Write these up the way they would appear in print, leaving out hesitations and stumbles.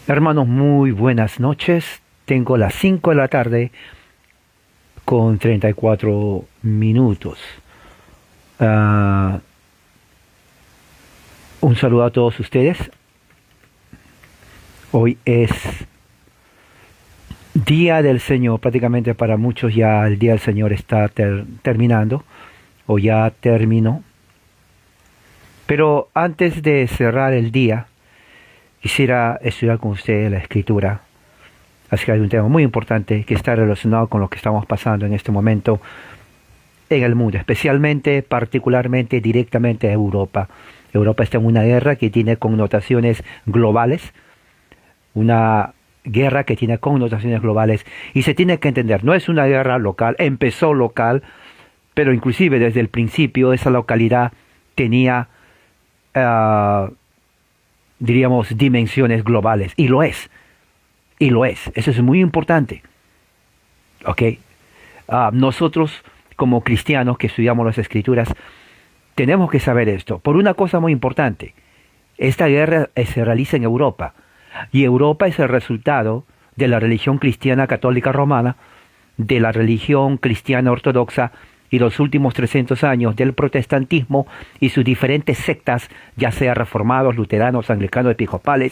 Hermanos, muy buenas noches. Tengo las 5 de la tarde con 34 minutos. Ah, un saludo a todos ustedes. Hoy es Día del Señor. Prácticamente para muchos ya el Día del Señor está terminando o ya terminó. Pero antes de cerrar el día, quisiera estudiar con ustedes la Escritura acerca de un tema muy importante que está relacionado con lo que estamos pasando en este momento en el mundo, especialmente, particularmente, directamente a Europa. Europa está en una guerra que tiene connotaciones globales, una guerra que tiene connotaciones globales y se tiene que entender, no es una guerra local, empezó local, pero inclusive desde el principio esa localidad tenía, ah, diríamos, dimensiones globales, y lo es, eso es muy importante, ¿ok? Nosotros, como cristianos que estudiamos las Escrituras, tenemos que saber esto, por una cosa muy importante. Esta guerra se realiza en Europa, y Europa es el resultado de la religión cristiana católica romana, de la religión cristiana ortodoxa, y los últimos 300 años del protestantismo y sus diferentes sectas, ya sea reformados, luteranos, anglicanos, episcopales,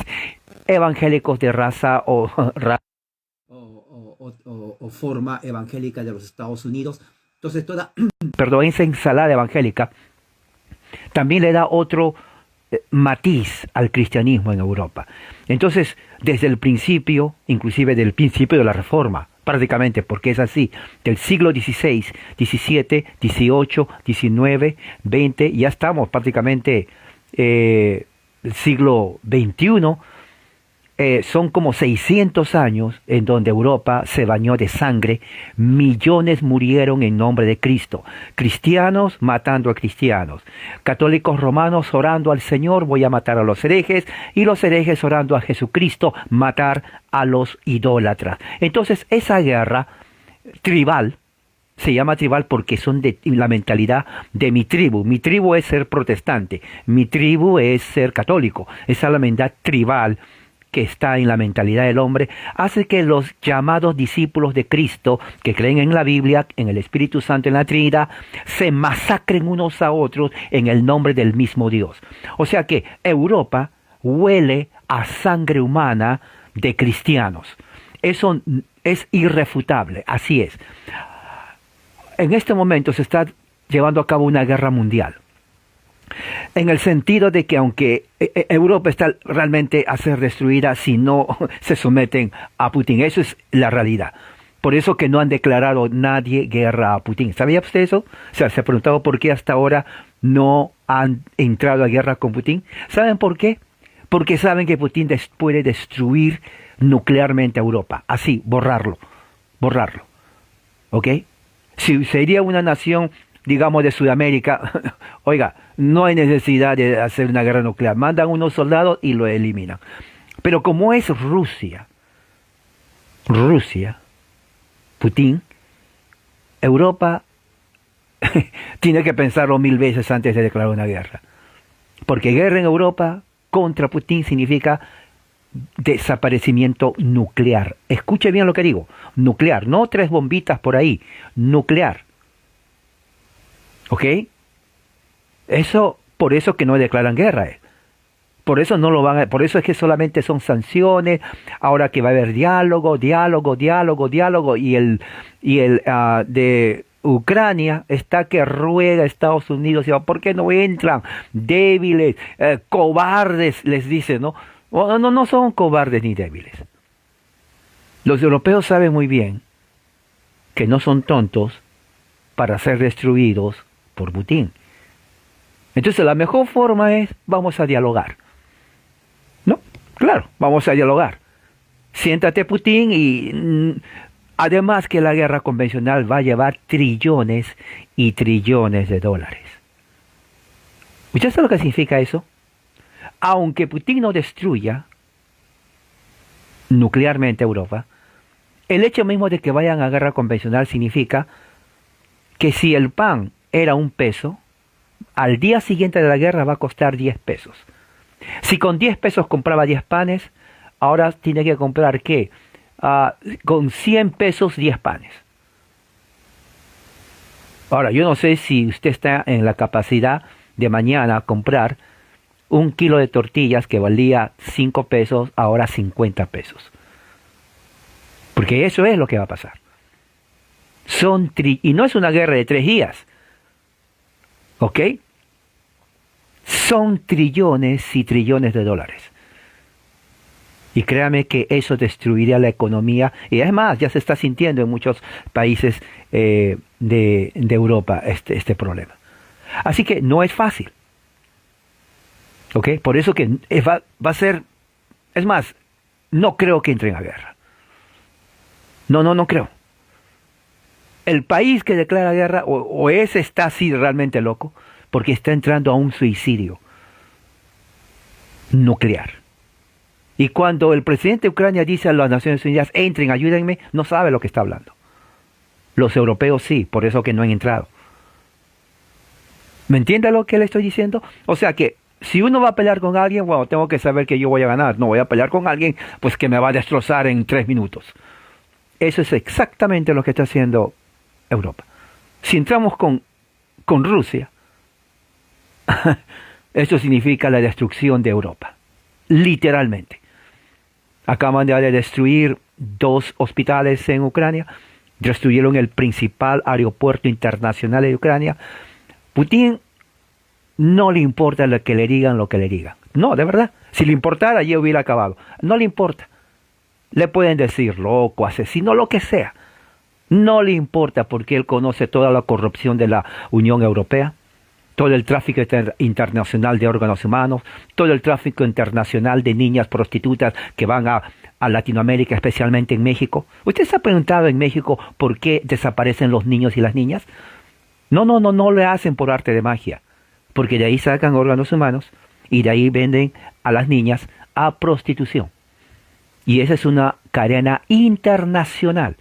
evangélicos de raza o forma evangélica de los Estados Unidos. Entonces toda, perdón, esa ensalada evangélica también le da otro matiz al cristianismo en Europa. Entonces, desde el principio, inclusive del principio de la Reforma, prácticamente, porque es así, del siglo XVI, XVII, XVIII, XIX, XX, ya estamos prácticamente el siglo XXI, son como 600 años en donde Europa se bañó de sangre, millones murieron en nombre de Cristo, cristianos matando a cristianos, católicos romanos orando al Señor, voy a matar a los herejes, y los herejes orando a Jesucristo, matar a los idólatras. Entonces esa guerra tribal, se llama tribal porque son de la mentalidad de mi tribu es ser protestante, mi tribu es ser católico, esa es la mentalidad tribal que está en la mentalidad del hombre, hace que los llamados discípulos de Cristo, que creen en la Biblia, en el Espíritu Santo, en la Trinidad, se masacren unos a otros en el nombre del mismo Dios. O sea que Europa huele a sangre humana de cristianos. Eso es irrefutable, así es. En este momento se está llevando a cabo una guerra mundial. En el sentido de que aunque Europa está realmente a ser destruida si no se someten a Putin, eso es la realidad. Por eso que no han declarado nadie guerra a Putin. ¿Sabía usted eso? O sea, se ha preguntado por qué hasta ahora no han entrado a guerra con Putin. ¿Saben por qué? Porque saben que Putin puede destruir nuclearmente a Europa. Así, borrarlo. ¿Ok? Si sería una nación, digamos, de Sudamérica, oiga, no hay necesidad de hacer una guerra nuclear. Mandan unos soldados y lo eliminan. Pero como es Rusia, Putin, Europa tiene que pensarlo 1000 veces antes de declarar una guerra. Porque guerra en Europa contra Putin significa desaparecimiento nuclear. Escuche bien lo que digo. Nuclear, no 3 bombitas por ahí. Nuclear. ¿Ok? Eso, por eso que no declaran guerra. Por eso no lo van a, por eso es que solamente son sanciones. Ahora que va a haber diálogo, y el de Ucrania está que ruega a Estados Unidos, y va, ¿por qué no entran? Débiles, cobardes, les dice, ¿no? No son cobardes ni débiles. Los europeos saben muy bien que no son tontos para ser destruidos por Putin. Entonces la mejor forma es, vamos a dialogar. ¿No? Claro, vamos a dialogar. Siéntate, Putin, y además que la guerra convencional va a llevar trillones y trillones de dólares. ¿Usted sabe lo que significa eso? Aunque Putin no destruya nuclearmente Europa, el hecho mismo de que vayan a guerra convencional significa que si el pan era $1, al día siguiente de la guerra va a costar $10. Si con $10 compraba 10 panes, ahora tiene que comprar ¿qué? Con 100 pesos 10 panes. Ahora, yo no sé si usted está en la capacidad de mañana comprar un kilo de tortillas que valía 5 pesos, ahora 50 pesos. Porque eso es lo que va a pasar. Y no es una guerra de 3 días. ¿Ok? Son trillones y trillones de dólares. Y créame que eso destruiría la economía. Y es más, ya se está sintiendo en muchos países de Europa este problema. Así que no es fácil. ¿Ok? Por eso que va a ser... Es más, no creo que entren a guerra. No creo. El país que declara guerra, o ese está así realmente loco, porque está entrando a un suicidio nuclear. Y cuando el presidente de Ucrania dice a las Naciones Unidas, entren, ayúdenme, no sabe lo que está hablando. Los europeos sí, por eso que no han entrado. ¿Me entiende lo que le estoy diciendo? O sea que si uno va a pelear con alguien, bueno, tengo que saber que yo voy a ganar. No voy a pelear con alguien pues que me va a destrozar en 3 minutos. Eso es exactamente lo que está haciendo Europa. Si entramos con Rusia, eso significa la destrucción de Europa. Literalmente. Acaban de destruir 2 hospitales en Ucrania, destruyeron el principal aeropuerto internacional de Ucrania. Putin no le importa lo que le digan, No, de verdad. Si le importara, ya hubiera acabado. No le importa. Le pueden decir loco, asesino, lo que sea. No le importa porque él conoce toda la corrupción de la Unión Europea, todo el tráfico internacional de órganos humanos, todo el tráfico internacional de niñas prostitutas que van a Latinoamérica, especialmente en México. ¿Usted se ha preguntado en México por qué desaparecen los niños y las niñas? No le hacen por arte de magia, porque de ahí sacan órganos humanos y de ahí venden a las niñas a prostitución. Y esa es una cadena internacional.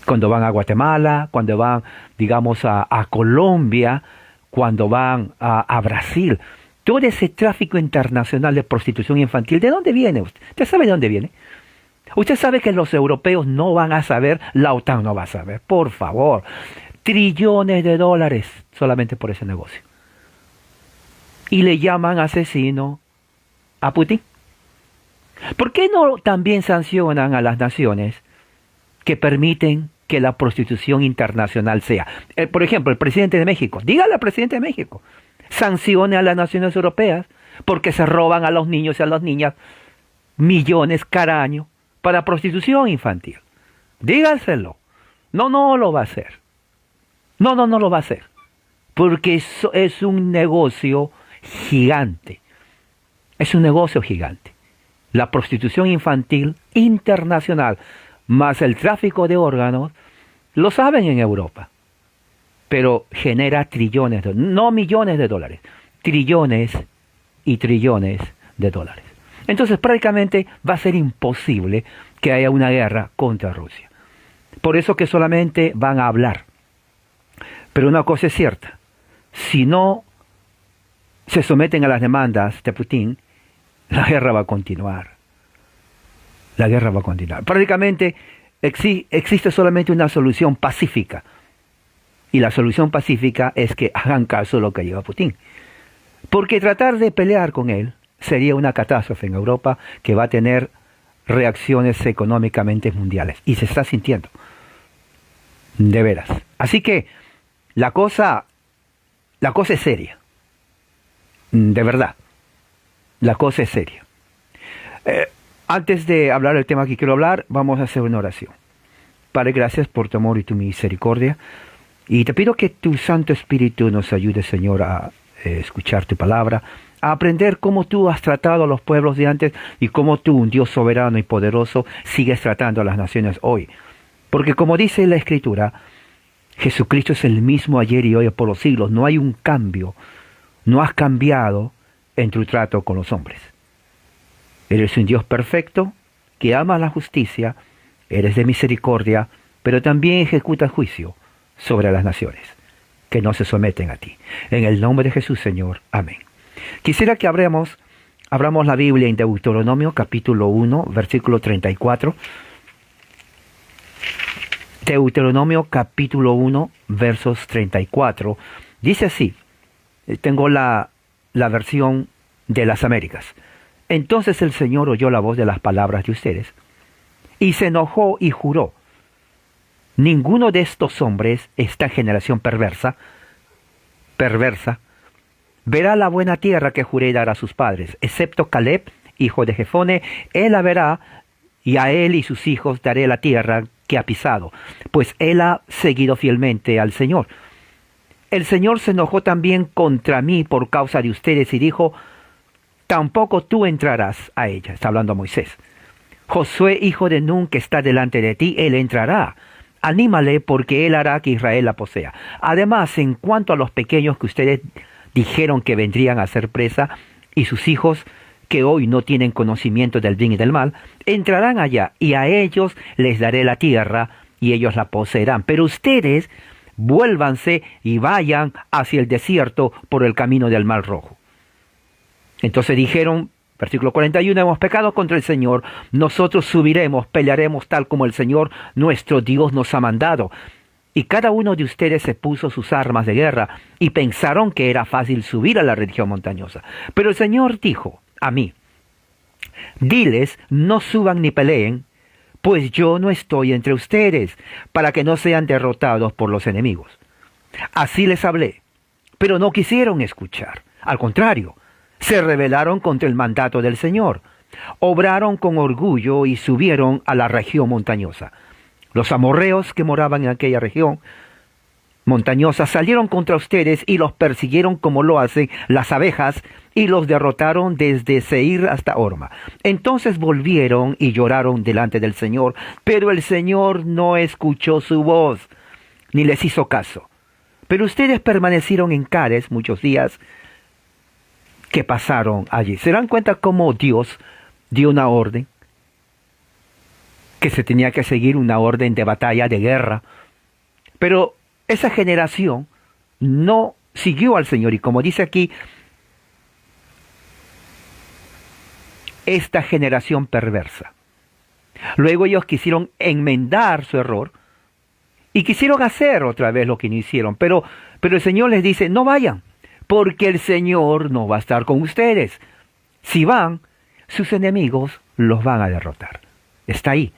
Cuando van a Guatemala, cuando van, digamos, a Colombia, cuando van a Brasil. Todo ese tráfico internacional de prostitución infantil, ¿de dónde viene usted? ¿Usted sabe de dónde viene? Usted sabe que los europeos no van a saber, la OTAN no va a saber, por favor. Trillones de dólares solamente por ese negocio. Y le llaman asesino a Putin. ¿Por qué no también sancionan a las naciones que permiten que la prostitución internacional sea? Por ejemplo, el presidente de México, dígale al presidente de México, sancione a las naciones europeas porque se roban a los niños y a las niñas millones cada año para prostitución infantil. Dígaselo. No lo va a hacer. No lo va a hacer. Porque eso es un negocio gigante. Es un negocio gigante. La prostitución infantil internacional más el tráfico de órganos, lo saben en Europa, pero genera trillones, no millones de dólares, trillones y trillones de dólares. Entonces prácticamente va a ser imposible que haya una guerra contra Rusia. Por eso que solamente van a hablar. Pero una cosa es cierta, si no se someten a las demandas de Putin, la guerra va a continuar. La guerra va a continuar. Prácticamente existe solamente una solución pacífica. Y la solución pacífica es que hagan caso a lo que lleva Putin. Porque tratar de pelear con él sería una catástrofe en Europa que va a tener reacciones económicamente mundiales. Y se está sintiendo. De veras. Así que la cosa es seria. De verdad. La cosa es seria. Antes de hablar del tema que quiero hablar, vamos a hacer una oración. Padre, gracias por tu amor y tu misericordia. Y te pido que tu Santo Espíritu nos ayude, Señor, a escuchar tu palabra, a aprender cómo tú has tratado a los pueblos de antes y cómo tú, un Dios soberano y poderoso, sigues tratando a las naciones hoy. Porque como dice la Escritura, Jesucristo es el mismo ayer y hoy por los siglos. No hay un cambio. No has cambiado en tu trato con los hombres. Eres un Dios perfecto, que ama la justicia, eres de misericordia, pero también ejecutas juicio sobre las naciones, que no se someten a ti. En el nombre de Jesús, Señor. Amén. Quisiera que abramos Abramos la Biblia en Deuteronomio capítulo 1, versículo 34. Deuteronomio capítulo 1, versos 34. Dice así, tengo la versión de las Américas. Entonces el Señor oyó la voz de las palabras de ustedes, y se enojó y juró: ninguno de estos hombres, esta generación perversa, verá la buena tierra que juré dar a sus padres, excepto Caleb, hijo de Jefone. Él la verá, y a él y sus hijos daré la tierra que ha pisado, pues él ha seguido fielmente al Señor. El Señor se enojó también contra mí por causa de ustedes y dijo: tampoco tú entrarás a ella. Está hablando a Moisés. Josué, hijo de Nun, que está delante de ti, él entrará. Anímale, porque él hará que Israel la posea. Además, en cuanto a los pequeños que ustedes dijeron que vendrían a ser presa, y sus hijos, que hoy no tienen conocimiento del bien y del mal, entrarán allá, y a ellos les daré la tierra, y ellos la poseerán. Pero ustedes vuélvanse y vayan hacia el desierto por el camino del Mar Rojo. Entonces dijeron, versículo 41, hemos pecado contra el Señor, nosotros subiremos, pelearemos tal como el Señor nuestro Dios nos ha mandado. Y cada uno de ustedes se puso sus armas de guerra y pensaron que era fácil subir a la región montañosa. Pero el Señor dijo a mí: diles, no suban ni peleen, pues yo no estoy entre ustedes, para que no sean derrotados por los enemigos. Así les hablé, pero no quisieron escuchar. Al contrario, se rebelaron contra el mandato del Señor. Obraron con orgullo y subieron a la región montañosa. Los amorreos que moraban en aquella región montañosa salieron contra ustedes y los persiguieron como lo hacen las abejas, y los derrotaron desde Seir hasta Horma. Entonces volvieron y lloraron delante del Señor, pero el Señor no escuchó su voz, ni les hizo caso. Pero ustedes permanecieron en Cades muchos días que pasaron allí. ¿Se dan cuenta cómo Dios dio una orden? Que se tenía que seguir una orden de batalla, de guerra. Pero esa generación no siguió al Señor. Y como dice aquí, esta generación perversa. Luego ellos quisieron enmendar su error y quisieron hacer otra vez lo que no hicieron. Pero el Señor les dice: no vayan, porque el Señor no va a estar con ustedes. Si van, sus enemigos los van a derrotar. Está ahí.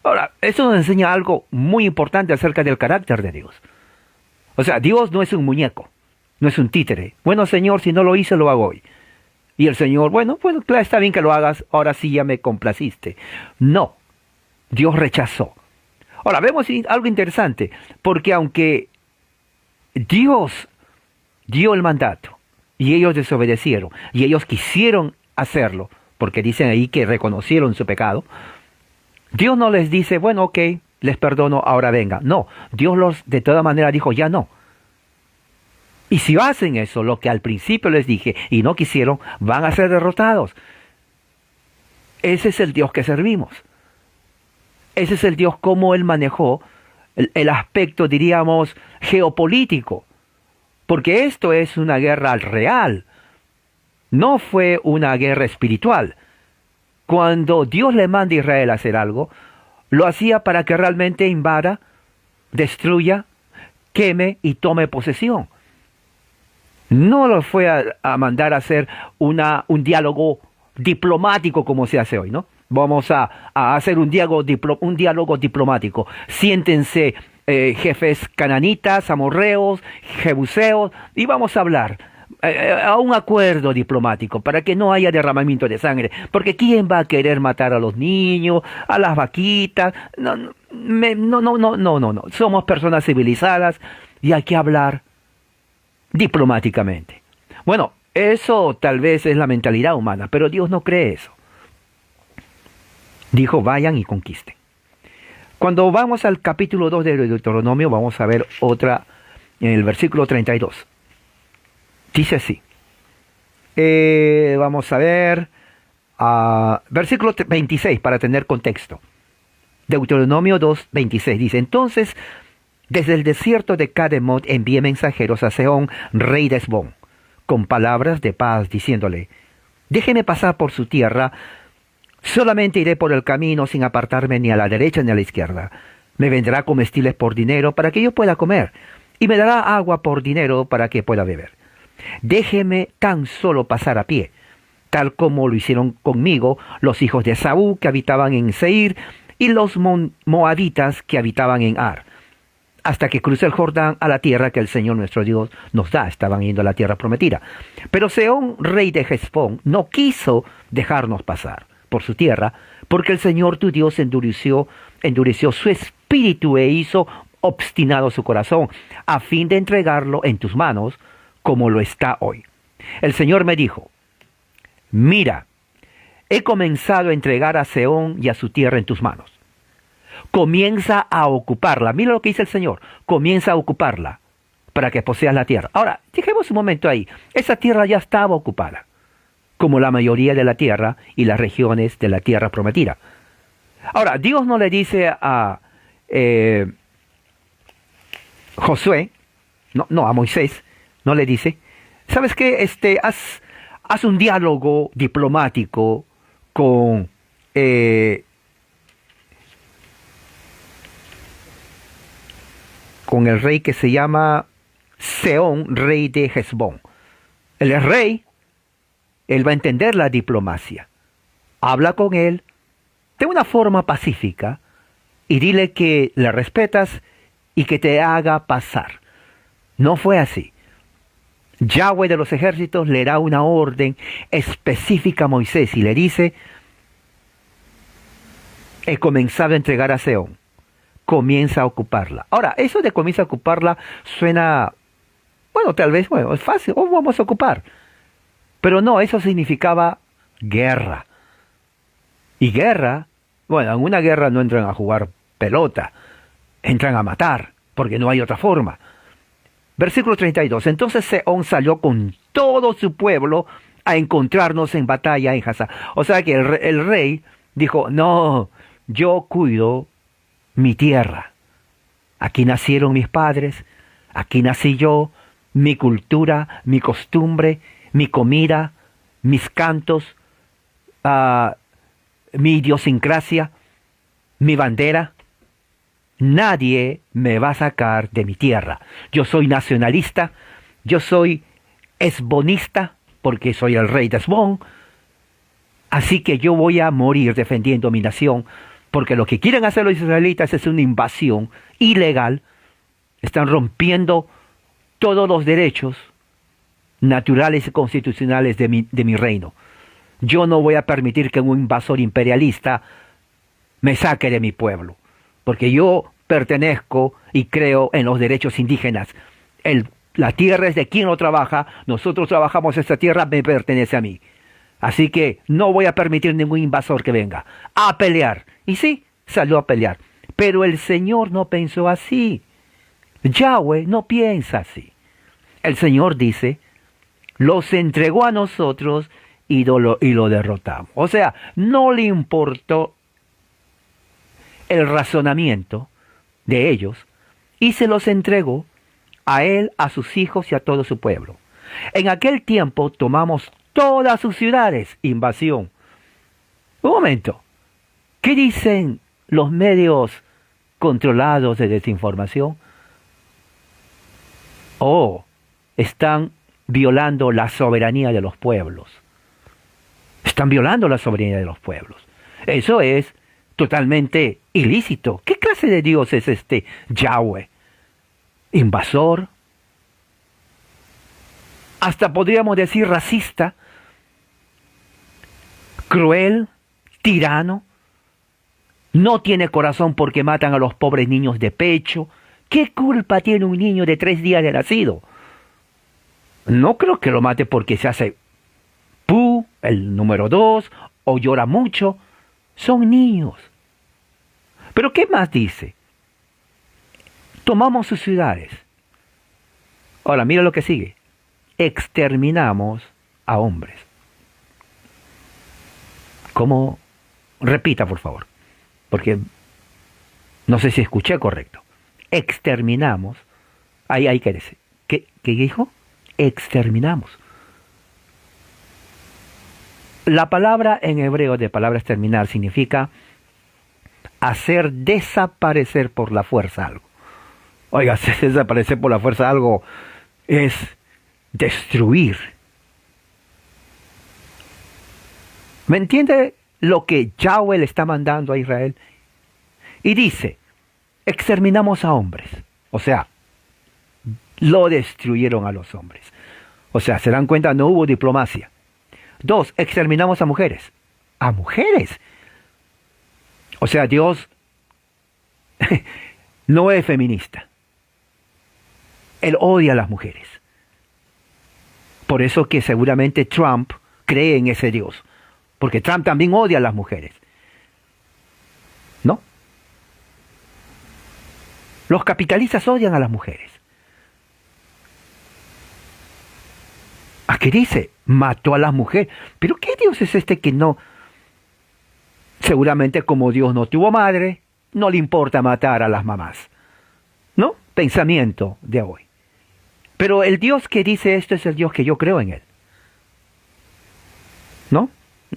Ahora, eso nos enseña algo muy importante acerca del carácter de Dios. O sea, Dios no es un muñeco, no es un títere. Bueno, Señor, si no lo hice, lo hago hoy. Y el Señor, bueno, claro, está bien que lo hagas, ahora sí ya me complaciste. No, Dios rechazó. Ahora, vemos algo interesante, porque aunque Dios dio el mandato y ellos desobedecieron y ellos quisieron hacerlo, porque dicen ahí que reconocieron su pecado, Dios no les dice: bueno, ok, les perdono, ahora venga. No, Dios de toda manera dijo: ya no. Y si hacen eso, lo que al principio les dije, y no quisieron, van a ser derrotados. Ese es el Dios que servimos. Ese es el Dios como Él manejó el aspecto, diríamos, geopolítico. Porque esto es una guerra real. No fue una guerra espiritual. Cuando Dios le manda a Israel a hacer algo, lo hacía para que realmente invada, destruya, queme y tome posesión. No lo fue a mandar a hacer un diálogo diplomático como se hace hoy, ¿no? Vamos a hacer un diálogo diplomático. Siéntense jefes cananitas, amorreos, jebuseos, y vamos a hablar a un acuerdo diplomático para que no haya derramamiento de sangre. Porque ¿quién va a querer matar a los niños, a las vaquitas? No. Somos personas civilizadas y hay que hablar diplomáticamente. Bueno, eso tal vez es la mentalidad humana, pero Dios no cree eso. Dijo: vayan y conquisten. Cuando vamos al capítulo 2 de Deuteronomio, vamos a ver otra en el versículo 32. Dice así. Vamos a ver versículo 26 para tener contexto. Deuteronomio 2, 26 dice: entonces, desde el desierto de Cademot envié mensajeros a Sehón, rey de Hesbón, con palabras de paz, diciéndole: Déjeme pasar por su tierra, solamente iré por el camino sin apartarme ni a la derecha ni a la izquierda. Me vendrá comestibles por dinero para que yo pueda comer, y me dará agua por dinero para que pueda beber. Déjeme tan solo pasar a pie, tal como lo hicieron conmigo los hijos de Esaú que habitaban en Seir y los moabitas que habitaban en Ar, hasta que cruce el Jordán a la tierra que el Señor nuestro Dios nos da. Estaban yendo a la tierra prometida. Pero Sehón, rey de Hesbón, no quiso dejarnos pasar por su tierra, porque el Señor tu Dios endureció su espíritu e hizo obstinado su corazón, a fin de entregarlo en tus manos, como lo está hoy. El Señor me dijo: mira, he comenzado a entregar a Sehón y a su tierra en tus manos. Comienza a ocuparla. Mira lo que dice el Señor. Comienza a ocuparla para que poseas la tierra. Ahora, dejemos un momento ahí. Esa tierra ya estaba ocupada, como la mayoría de la tierra y las regiones de la tierra prometida. Ahora, Dios no le dice a Josué, a Moisés, no le dice: ¿sabes qué? Haz un diálogo diplomático con el rey que se llama Sehón, rey de Hesbón. Él es rey, él va a entender la diplomacia. Habla con él de una forma pacífica y dile que le respetas y que te haga pasar. No fue así. Yahweh de los ejércitos le da una orden específica a Moisés y le dice: he comenzado a entregar a Sehón. Comienza a ocuparla. Ahora, eso de comienza a ocuparla suena, tal vez, es fácil, vamos a ocupar. Pero no, eso significaba guerra. Y guerra, en una guerra no entran a jugar pelota, entran a matar, porque no hay otra forma. Versículo 32. Entonces Sehón salió con todo su pueblo a encontrarnos en batalla en Hazar. O sea que el rey dijo: no, yo cuido mi tierra. Aquí nacieron mis padres, aquí nací yo, mi cultura, mi costumbre, mi comida, mis cantos, mi idiosincrasia, mi bandera. Nadie me va a sacar de mi tierra. Yo soy nacionalista, yo soy esbonista, porque soy el rey de Esbón. Así que yo voy a morir defendiendo mi nación, porque lo que quieren hacer los israelitas es una invasión ilegal. Están rompiendo todos los derechos naturales y constitucionales de mi reino. Yo no voy a permitir que un invasor imperialista me saque de mi pueblo, porque yo pertenezco y creo en los derechos indígenas. La tierra es de quien lo trabaja, nosotros trabajamos esta tierra, me pertenece a mí. Así que no voy a permitir ningún invasor que venga a pelear. Y sí, salió a pelear. Pero el Señor no pensó así. Yahweh no piensa así. El Señor dice: los entregó a nosotros y lo derrotamos. O sea, no le importó el razonamiento de ellos y se los entregó a él, a sus hijos y a todo su pueblo. En aquel tiempo tomamos todas sus ciudades. Invasión. Un momento. ¿Qué dicen los medios controlados de desinformación? Están violando la soberanía de los pueblos. Están violando la soberanía de los pueblos. Eso es totalmente ilícito. ¿Qué clase de Dios es este Yahweh? Invasor. Hasta podríamos decir racista, cruel, tirano. No tiene corazón porque matan a los pobres niños de pecho. ¿Qué culpa tiene un niño de 3 días de nacido? No creo que lo mate porque se hace el número 2, o llora mucho. Son niños. Pero ¿qué más dice? Tomamos sus ciudades. Ahora, mira lo que sigue. Exterminamos a hombres. ¿Cómo? Repita, por favor, porque no sé si escuché correcto. Exterminamos. Ahí quédese. ¿Qué dijo? Exterminamos. La palabra en hebreo de palabra exterminar significa hacer desaparecer por la fuerza algo. Oiga, hacer desaparecer por la fuerza algo es destruir. ¿Me entiende lo que Yahweh le está mandando a Israel? Y dice, exterminamos a hombres. O sea, lo destruyeron a los hombres. O sea, se dan cuenta, no hubo diplomacia. 2, exterminamos a mujeres. ¿A mujeres? O sea, Dios no es feminista. Él odia a las mujeres. Por eso que seguramente Trump cree en ese Dios. Porque Trump también odia a las mujeres. ¿No? Los capitalistas odian a las mujeres. Aquí dice, mató a las mujeres. ¿Pero qué Dios es este que no? Seguramente como Dios no tuvo madre, no le importa matar a las mamás. ¿No? Pensamiento de hoy. Pero el Dios que dice esto es el Dios que yo creo en él. ¿No?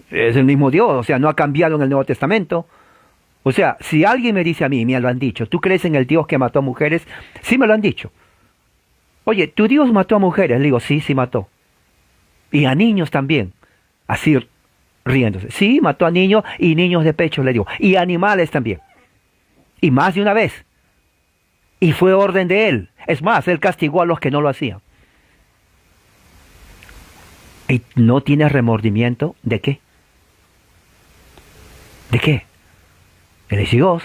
Es el mismo Dios, o sea, no ha cambiado en el Nuevo Testamento. O sea, si alguien me dice a mí, me lo han dicho, ¿tú crees en el Dios que mató a mujeres? Sí me lo han dicho. Oye, ¿tu Dios mató a mujeres? Le digo, sí, sí mató. Y a niños también. Así riéndose. Sí, mató a niños y niños de pecho, le digo. Y animales también. Y más de una vez. Y fue orden de él. Es más, él castigó a los que no lo hacían. ¿Y no tiene remordimiento? ¿De qué? ¿De qué? Él es Dios.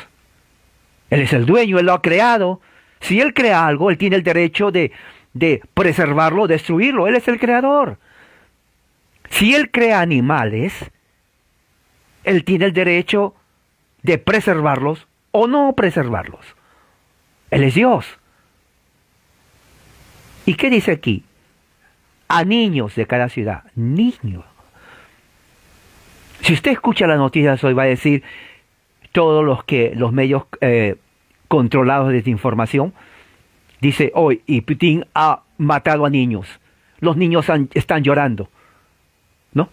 Él es el dueño, él lo ha creado. Si él crea algo, él tiene el derecho de preservarlo, destruirlo. Él es el creador. Si él crea animales, él tiene el derecho de preservarlos o no preservarlos. Él es Dios. ¿Y qué dice aquí? A niños de cada ciudad. Niños. Si usted escucha las noticias hoy, va a decir todos los medios controlados de desinformación, dice hoy, y Putin ha matado a niños. Los niños están llorando. ¿No?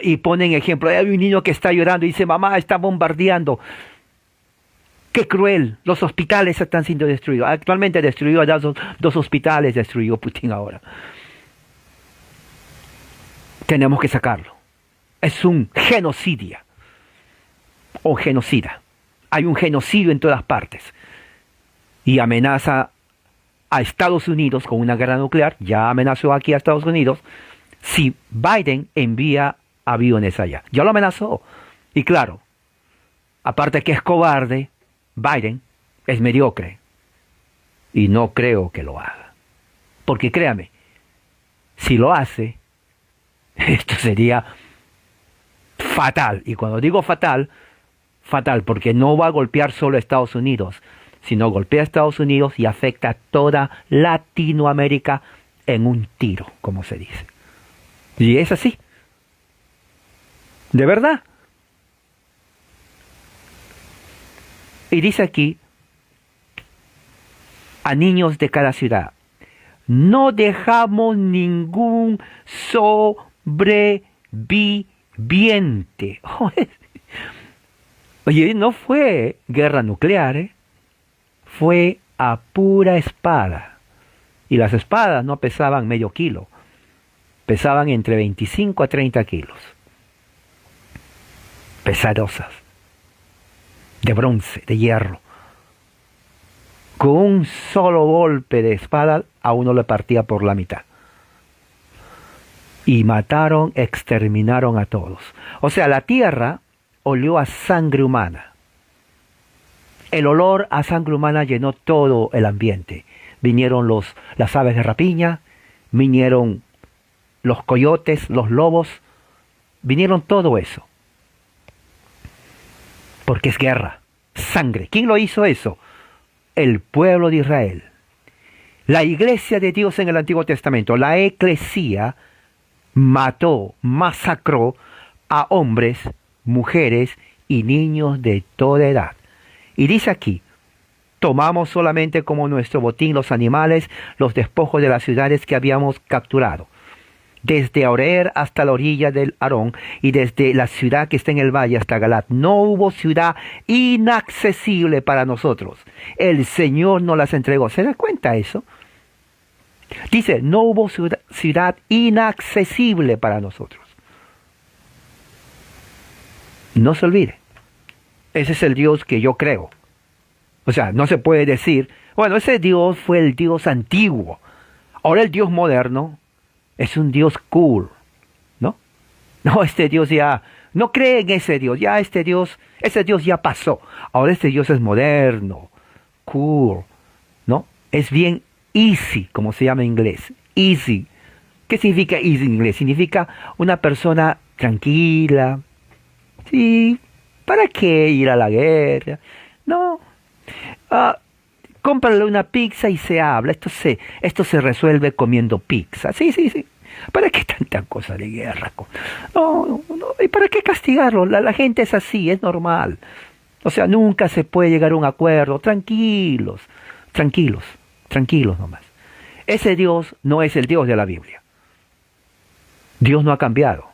Y ponen ejemplo, hay un niño que está llorando y dice, mamá, está bombardeando. ¡Qué cruel! Los hospitales están siendo destruidos. Actualmente destruyó dos hospitales, destruyó Putin ahora. Tenemos que sacarlo. Es un genocidio. O genocida. Hay un genocidio en todas partes. Y amenaza a Estados Unidos con una guerra nuclear. Ya amenazó aquí a Estados Unidos. Si Biden envía aviones allá. Ya lo amenazó. Y claro, aparte que es cobarde, Biden es mediocre. Y no creo que lo haga. Porque créame, si lo hace, esto sería fatal. Y cuando digo fatal, fatal porque no va a golpear solo a Estados Unidos, sino golpea a Estados Unidos y afecta a toda Latinoamérica en un tiro, como se dice. Y es así. De verdad. Y dice aquí, a niños de cada ciudad, no dejamos ningún sobreviviente. Oye, no fue guerra nuclear, fue a pura espada. Y las espadas no pesaban medio kilo, pesaban entre 25 a 30 kilos. Pesadosas, de bronce, de hierro. Con un solo golpe de espada a uno le partía por la mitad. Y mataron, exterminaron a todos. O sea, la tierra olió a sangre humana. El olor a sangre humana llenó todo el ambiente. Vinieron las aves de rapiña, vinieron los coyotes, los lobos, vinieron todo eso. Porque es guerra, sangre. ¿Quién lo hizo eso? El pueblo de Israel. La iglesia de Dios en el Antiguo Testamento, la eclesía, mató, masacró a hombres, mujeres y niños de toda edad. Y dice aquí, tomamos solamente como nuestro botín los animales, los despojos de las ciudades que habíamos capturado. desde Aroer hasta la orilla del Arón, y desde la ciudad que está en el valle hasta Galat. No hubo ciudad inaccesible para nosotros. El Señor nos las entregó. ¿Se da cuenta eso? Dice, no hubo ciudad inaccesible para nosotros. No se olvide. Ese es el Dios que yo creo. O sea, no se puede decir, bueno, ese Dios fue el Dios antiguo. Ahora el Dios moderno es un Dios cool, ¿no? No, este Dios ya, no cree en ese Dios, ya ese Dios ya pasó. Ahora este Dios es moderno, cool, ¿no? Es bien easy, como se llama en inglés, easy. ¿Qué significa easy en inglés? Significa una persona tranquila. Sí, ¿para qué ir a la guerra? No. Cómprale una pizza y se habla. Esto se resuelve comiendo pizza. Sí. ¿Para qué tanta cosa de guerra? No. ¿Y para qué castigarlo? La gente es así, es normal. O sea, nunca se puede llegar a un acuerdo. Tranquilos nomás. Ese Dios no es el Dios de la Biblia. Dios no ha cambiado.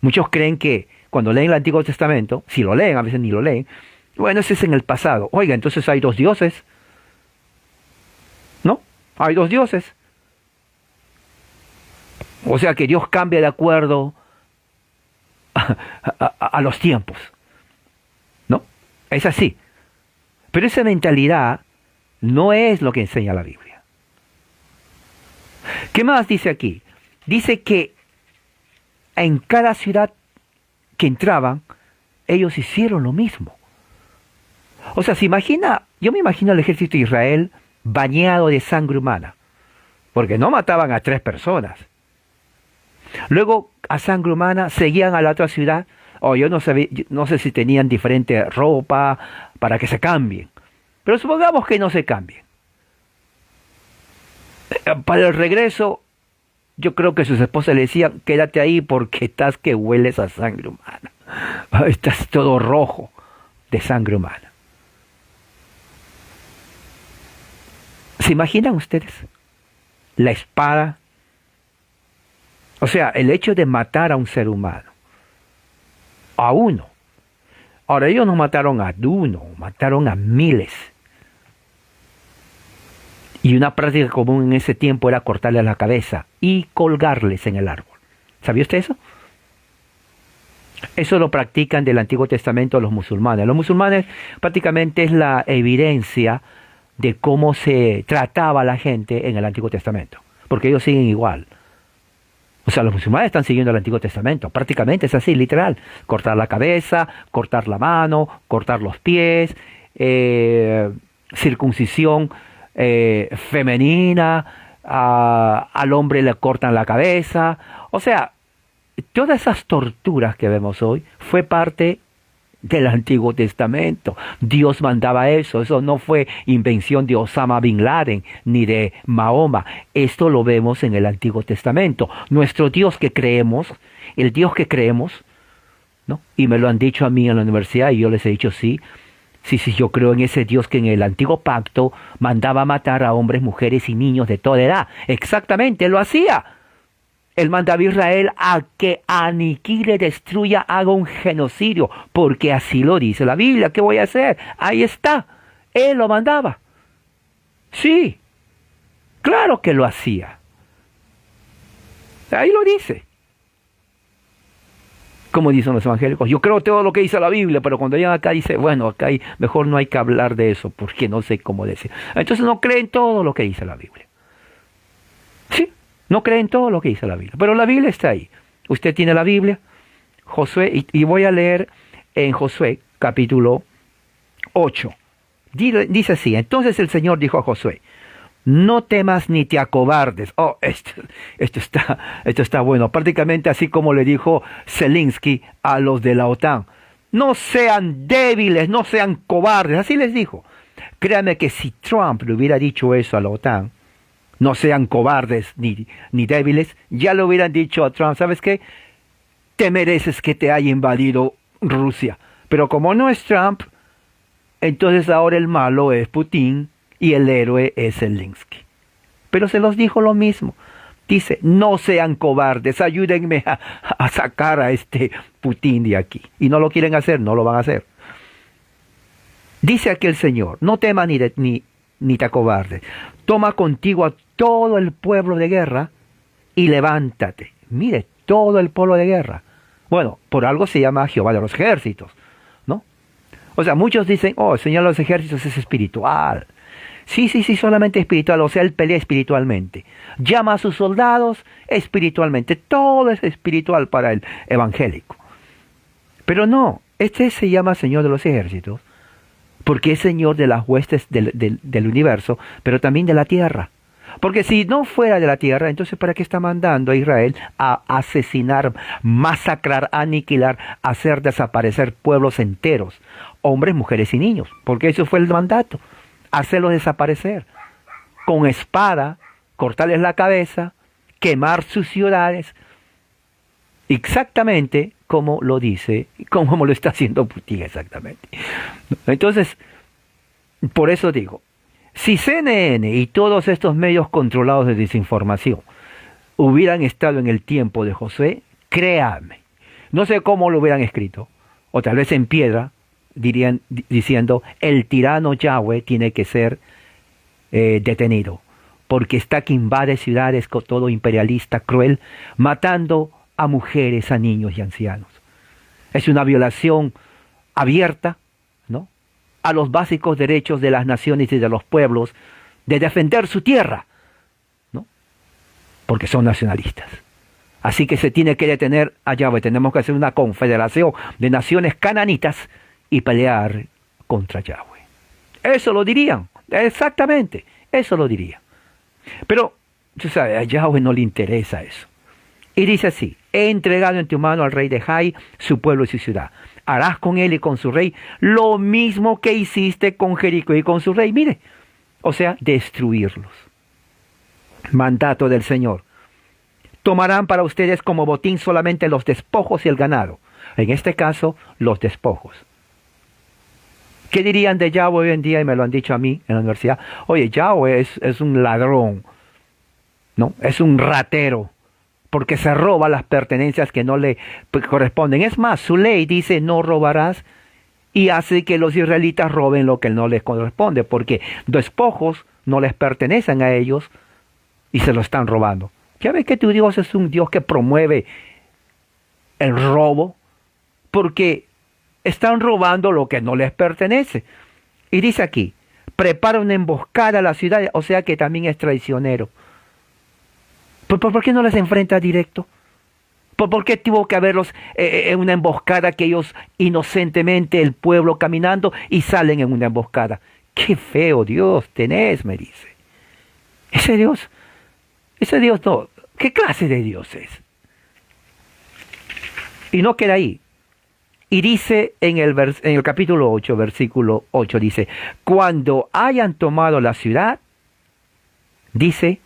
Muchos creen que cuando leen el Antiguo Testamento, si lo leen, a veces ni lo leen, bueno, ese es en el pasado. Oiga, entonces hay dos dioses. ¿No? Hay dos dioses. O sea que Dios cambia de acuerdo a los tiempos. ¿No? Es así. Pero esa mentalidad no es lo que enseña la Biblia. ¿Qué más dice aquí? Dice que en cada ciudad que entraban, ellos hicieron lo mismo. O sea, yo me imagino al ejército de Israel bañado de sangre humana, porque no mataban a 3 personas. Luego, a sangre humana, seguían a la otra ciudad, yo no sé si tenían diferente ropa para que se cambien, pero supongamos que no se cambien. Para el regreso, yo creo que sus esposas le decían, quédate ahí porque estás que hueles a sangre humana. Estás todo rojo de sangre humana. ¿Se imaginan ustedes? La espada. O sea, el hecho de matar a un ser humano. A uno. Ahora, ellos no mataron a uno, mataron a miles. Y una práctica común en ese tiempo era cortarles la cabeza y colgarles en el árbol. ¿Sabía usted eso? Eso lo practican del Antiguo Testamento los musulmanes. Los musulmanes prácticamente es la evidencia de cómo se trataba a la gente en el Antiguo Testamento. Porque ellos siguen igual. O sea, los musulmanes están siguiendo el Antiguo Testamento. Prácticamente es así, literal. Cortar la cabeza, cortar la mano, cortar los pies, circuncisión femenina, al hombre le cortan la cabeza. O sea, todas esas torturas que vemos hoy fue parte del Antiguo Testamento. Dios mandaba eso no fue invención de Osama Bin Laden ni de Mahoma. Esto lo vemos en el Antiguo Testamento. Nuestro Dios que creemos, el Dios que creemos, ¿no? Y me lo han dicho a mí en la universidad y yo les he dicho sí, yo creo en ese Dios que en el Antiguo Pacto mandaba matar a hombres, mujeres y niños de toda edad. Exactamente, lo hacía. Él mandaba a Israel a que aniquile, destruya, haga un genocidio, porque así lo dice la Biblia. ¿Qué voy a hacer? Ahí está. Él lo mandaba. Sí, claro que lo hacía. Ahí lo dice. Como dicen los evangélicos, yo creo todo lo que dice la Biblia, pero cuando llegan acá dice, bueno, acá mejor no hay que hablar de eso, porque no sé cómo decir. Entonces no creen todo lo que dice la Biblia. Sí. No creen todo lo que dice la Biblia, pero la Biblia está ahí. Usted tiene la Biblia, Josué, y voy a leer en Josué capítulo 8. Dice así, entonces el Señor dijo a Josué, no temas ni te acobardes. Oh, esto está bueno, prácticamente así como le dijo Zelensky a los de la OTAN. No sean débiles, no sean cobardes, así les dijo. Créanme que si Trump le hubiera dicho eso a la OTAN, no sean cobardes ni débiles, ya le hubieran dicho a Trump, ¿sabes qué? Te mereces que te haya invadido Rusia. Pero como no es Trump, entonces ahora el malo es Putin y el héroe es Zelensky. Pero se los dijo lo mismo. Dice, no sean cobardes, ayúdenme a sacar a este Putin de aquí. Y no lo quieren hacer, no lo van a hacer. Dice aquí el Señor, no temas ni te acobardes. Toma contigo a todo el pueblo de guerra y levántate. Mire, todo el pueblo de guerra. Bueno, por algo se llama Jehová de los ejércitos, ¿no? O sea, muchos dicen, oh, el Señor de los ejércitos es espiritual. Sí, solamente espiritual, o sea, Él pelea espiritualmente. Llama a sus soldados espiritualmente. Todo es espiritual para el evangélico. Pero no, este se llama Señor de los ejércitos, porque es Señor de las huestes del universo, pero también de la tierra. Porque si no fuera de la tierra, entonces ¿para qué está mandando a Israel a asesinar, masacrar, aniquilar, hacer desaparecer pueblos enteros? Hombres, mujeres y niños. Porque eso fue el mandato. Hacerlos desaparecer. Con espada, cortarles la cabeza, quemar sus ciudades. Exactamente como lo dice, como lo está haciendo Putin exactamente. Entonces, por eso digo, si CNN y todos estos medios controlados de desinformación hubieran estado en el tiempo de Josué, créanme, no sé cómo lo hubieran escrito, o tal vez en piedra, diciendo, el tirano Yahweh tiene que ser detenido, porque está que invade ciudades con todo imperialista, cruel, matando a mujeres, a niños y ancianos. Es una violación abierta, ¿no?, a los básicos derechos de las naciones y de los pueblos de defender su tierra, ¿no?, porque son nacionalistas. Así que se tiene que detener a Yahweh. Tenemos que hacer una confederación de naciones cananitas y pelear contra Yahweh. Eso lo dirían, exactamente, eso lo dirían. Pero, tú sabes, a Yahweh no le interesa eso. Y dice así, he entregado en tu mano al rey de Jai, su pueblo y su ciudad. Harás con él y con su rey lo mismo que hiciste con Jericó y con su rey. Mire, o sea, destruirlos. Mandato del Señor. Tomarán para ustedes como botín solamente los despojos y el ganado. En este caso, los despojos. ¿Qué dirían de Yahweh hoy en día? Y me lo han dicho a mí en la universidad. Oye, Yahweh es un ladrón, ¿no? Es un ratero, porque se roba las pertenencias que no le corresponden. Es más, su ley dice no robarás y hace que los israelitas roben lo que no les corresponde, porque despojos no les pertenecen a ellos y se lo están robando. ¿Ya ves que tu Dios es un Dios que promueve el robo? Porque están robando lo que no les pertenece. Y dice aquí, prepara una emboscada a la ciudad, o sea que también es traicionero. ¿Por qué no les enfrenta directo? ¿Por qué tuvo que haberlos en una emboscada, que ellos inocentemente, el pueblo caminando, y salen en una emboscada? ¡Qué feo Dios tenés!, me dice. Ese Dios no. ¿Qué clase de Dios es? Y no queda ahí. Y dice en el capítulo 8, versículo 8, dice, cuando hayan tomado la ciudad, dice,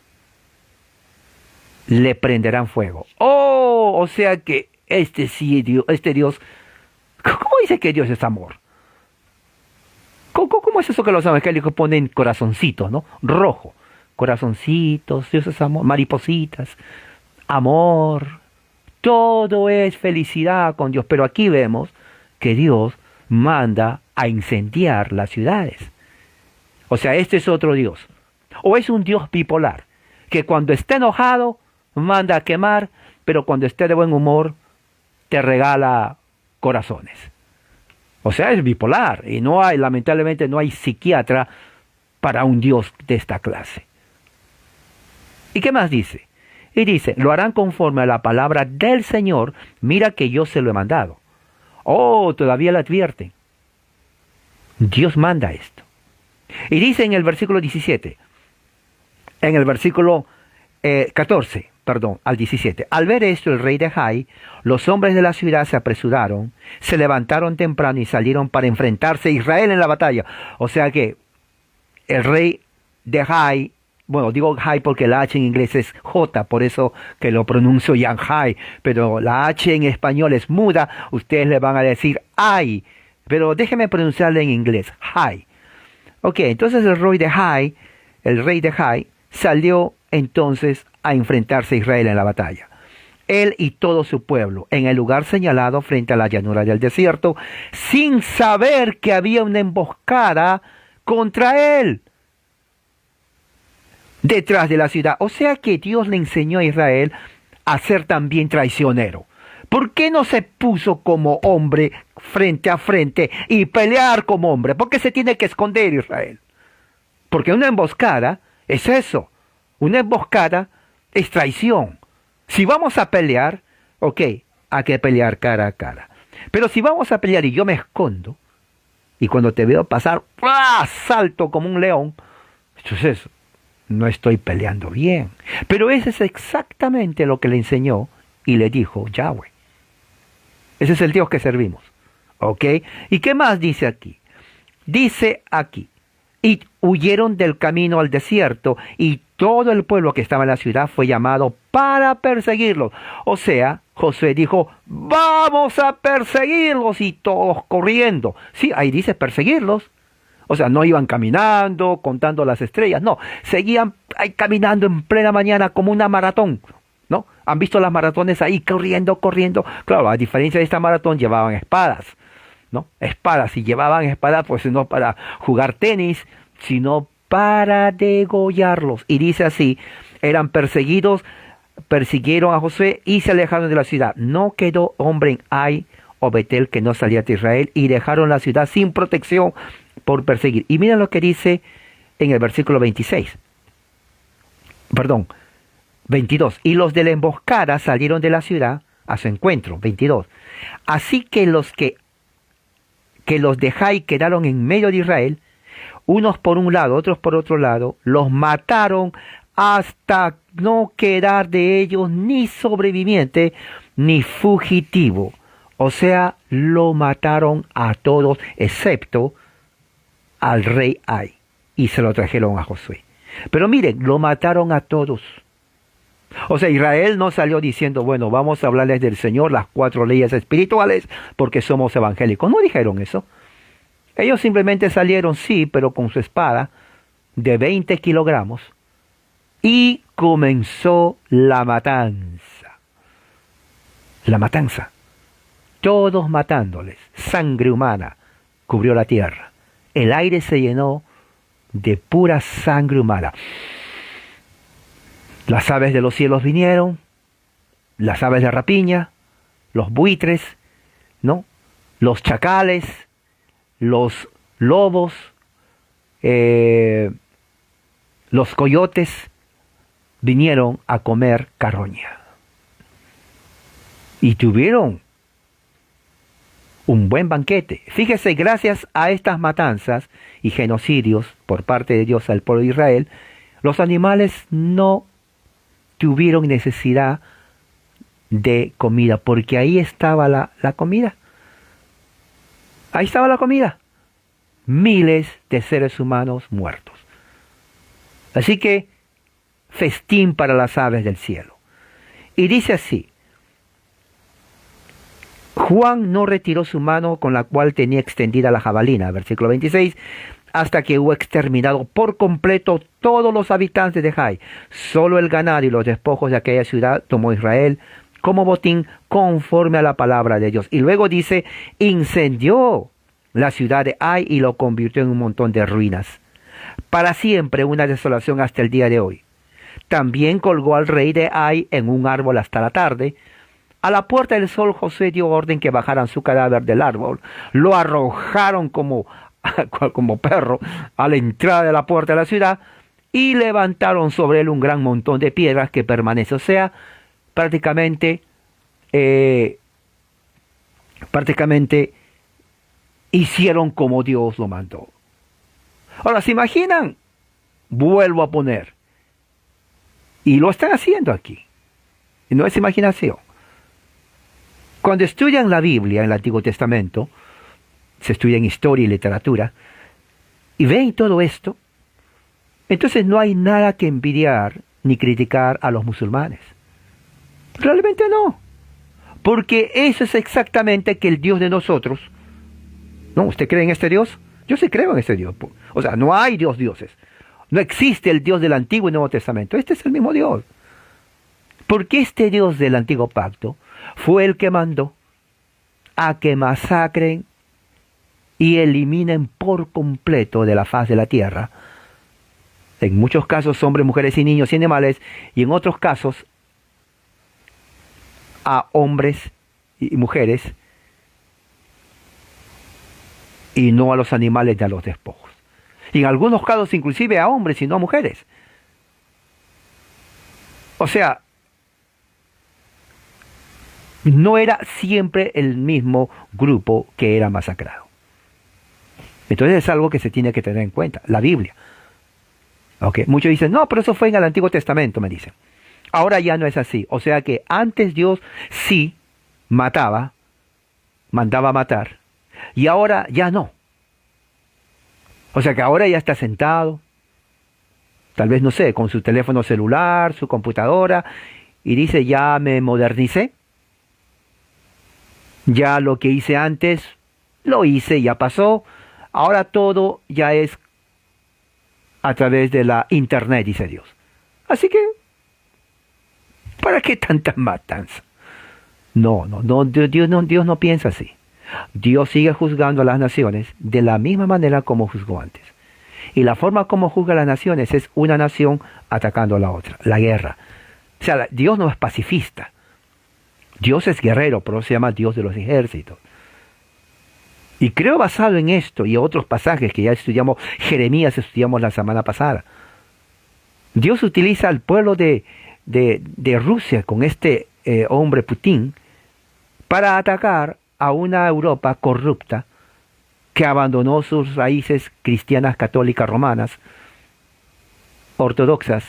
le prenderán fuego. Oh, o sea que este Dios, ¿cómo dice que Dios es amor? ¿Cómo es eso que los evangélicos ponen corazoncitos, ¿no? Rojo, corazoncitos, Dios es amor, maripositas, amor, todo es felicidad con Dios. Pero aquí vemos que Dios manda a incendiar las ciudades. O sea, este es otro Dios. O es un Dios bipolar, que cuando está enojado manda a quemar, pero cuando esté de buen humor te regala corazones. O sea, es bipolar, y lamentablemente no hay psiquiatra para un Dios de esta clase. ¿Y qué más dice? Y dice, lo harán conforme a la palabra del Señor, mira que yo se lo he mandado. Oh, todavía le advierten. Dios manda esto. Y dice en el versículo 17, en el versículo 14, al 17. Al ver esto, el rey de Jai, los hombres de la ciudad se apresuraron, se levantaron temprano y salieron para enfrentarse a Israel en la batalla. O sea que el rey de Jai, bueno, digo Jai porque la H en inglés es J, por eso que lo pronuncio Yanjai, pero la H en español es muda, ustedes le van a decir Ai, pero déjenme pronunciarla en inglés, Jai. Ok, entonces el rey de Jai salió entonces a enfrentarse a Israel en la batalla. Él y todo su pueblo, en el lugar señalado frente a la llanura del desierto, sin saber que había una emboscada contra él detrás de la ciudad. O sea que Dios le enseñó a Israel a ser también traicionero. ¿Por qué no se puso como hombre frente a frente y pelear como hombre? ¿Por qué se tiene que esconder Israel? Porque una emboscada es eso. Una emboscada es traición. Si vamos a pelear, ok, hay que pelear cara a cara. Pero si vamos a pelear y yo me escondo, y cuando te veo pasar, ¡ah!, salto como un león, entonces no estoy peleando bien. Pero ese es exactamente lo que le enseñó y le dijo Yahweh. Ese es el Dios que servimos. ¿Ok? ¿Y qué más dice aquí? Dice aquí, y huyeron del camino al desierto, y todo el pueblo que estaba en la ciudad fue llamado para perseguirlos. O sea, Josué dijo, vamos a perseguirlos, y todos corriendo. Sí, ahí dice perseguirlos. O sea, no iban caminando, contando las estrellas, no. Seguían ahí caminando en plena mañana como una maratón, ¿no? ¿Han visto las maratones ahí corriendo, corriendo? Claro, a diferencia de esta maratón, llevaban espadas, ¿no? Espadas, y llevaban espadas pues no para jugar tenis, sino para degollarlos. Y dice así, eran perseguidos, persiguieron a Josué y se alejaron de la ciudad. No quedó hombre en Ai o Betel que no salía de Israel, y dejaron la ciudad sin protección por perseguir. Y miren lo que dice en el versículo 22. Y los de la emboscada salieron de la ciudad a su encuentro. 22. Así que los de Jai quedaron en medio de Israel, unos por un lado, otros por otro lado, los mataron hasta no quedar de ellos ni sobreviviente ni fugitivo. O sea, lo mataron a todos excepto al rey Ai, y se lo trajeron a Josué. Pero miren, lo mataron a todos. O sea, Israel no salió diciendo, bueno, vamos a hablarles del Señor, las 4 leyes espirituales, porque somos evangélicos. No dijeron eso. Ellos simplemente salieron, sí, pero con su espada de 20 kilogramos, y comenzó la matanza. La matanza. Todos matándoles. Sangre humana cubrió la tierra. El aire se llenó de pura sangre humana. Las aves de los cielos vinieron, las aves de rapiña, los buitres, ¿no? Los chacales, los lobos, los coyotes vinieron a comer carroña. Y tuvieron un buen banquete. Fíjese, gracias a estas matanzas y genocidios por parte de Dios al pueblo de Israel, los animales no tuvieron necesidad de comida, porque ahí estaba la comida. Ahí estaba la comida. Miles de seres humanos muertos. Así que, festín para las aves del cielo. Y dice así, Juan no retiró su mano con la cual tenía extendida la jabalina, versículo 26, hasta que hubo exterminado por completo todos los habitantes de Jai. Solo el ganado y los despojos de aquella ciudad tomó Israel como botín conforme a la palabra de Dios. Y luego dice, incendió la ciudad de Ai y lo convirtió en un montón de ruinas. Para siempre una desolación hasta el día de hoy. También colgó al rey de Ai en un árbol hasta la tarde. A la puerta del sol Josué dio orden que bajaran su cadáver del árbol. Lo arrojaron como perro a la entrada de la puerta de la ciudad y levantaron sobre él un gran montón de piedras que permanece. O sea, prácticamente hicieron como Dios lo mandó. Ahora, ¿se imaginan? Vuelvo a poner. Y lo están haciendo aquí. Y no es imaginación. Cuando estudian la Biblia en el Antiguo Testamento, se estudia en historia y literatura, y ven todo esto, entonces no hay nada que envidiar ni criticar a los musulmanes. Realmente no. Porque eso es exactamente que el Dios de nosotros, ¿no? ¿Usted cree en este Dios? Yo sí creo en este Dios. O sea, no hay dioses. No existe el Dios del Antiguo y Nuevo Testamento. Este es el mismo Dios. Porque este Dios del antiguo pacto fue el que mandó a que masacren y eliminen por completo de la faz de la tierra, en muchos casos hombres, mujeres y niños y animales, y en otros casos a hombres y mujeres, y no a los animales ni a los despojos. Y en algunos casos inclusive a hombres y no a mujeres. O sea, no era siempre el mismo grupo que era masacrado. Entonces es algo que se tiene que tener en cuenta, la Biblia. Okay. Muchos dicen, no, pero eso fue en el Antiguo Testamento, me dicen. Ahora ya no es así. O sea que antes Dios sí mataba, mandaba matar, y ahora ya no. O sea que ahora ya está sentado, tal vez, no sé, con su teléfono celular, su computadora, y dice, ya me modernicé, ya lo que hice antes, lo hice, ya pasó, ahora todo ya es a través de la internet, dice Dios. Así que, ¿para qué tanta matanza? No, Dios no piensa así. Dios sigue juzgando a las naciones de la misma manera como juzgó antes. Y la forma como juzga a las naciones es una nación atacando a la otra, la guerra. O sea, Dios no es pacifista. Dios es guerrero, pero se llama Dios de los ejércitos. Y creo, basado en esto y otros pasajes que ya estudiamos, Jeremías estudiamos la semana pasada, Dios utiliza al pueblo de Rusia con este hombre Putin para atacar a una Europa corrupta que abandonó sus raíces cristianas, católicas, romanas, ortodoxas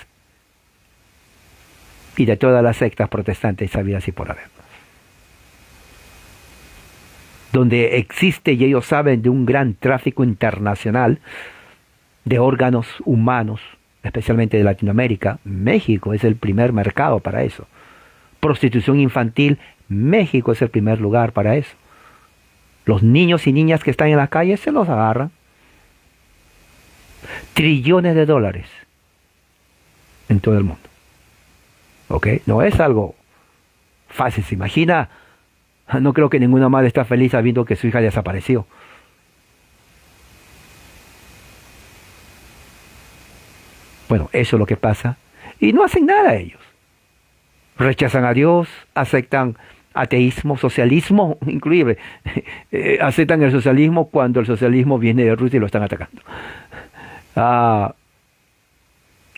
y de todas las sectas protestantes sabidas y por haber. Donde existe, y ellos saben, de un gran tráfico internacional de órganos humanos, especialmente de Latinoamérica. México es el primer mercado para eso. Prostitución infantil, México es el primer lugar para eso. Los niños y niñas que están en las calles se los agarran. Trillones de dólares en todo el mundo. ¿Ok? No es algo fácil. Se imagina, no creo que ninguna madre está feliz sabiendo que su hija desapareció. Bueno, eso es lo que pasa. Y no hacen nada ellos. Rechazan a Dios, aceptan ateísmo, socialismo, increíble. Aceptan el socialismo cuando el socialismo viene de Rusia y lo están atacando.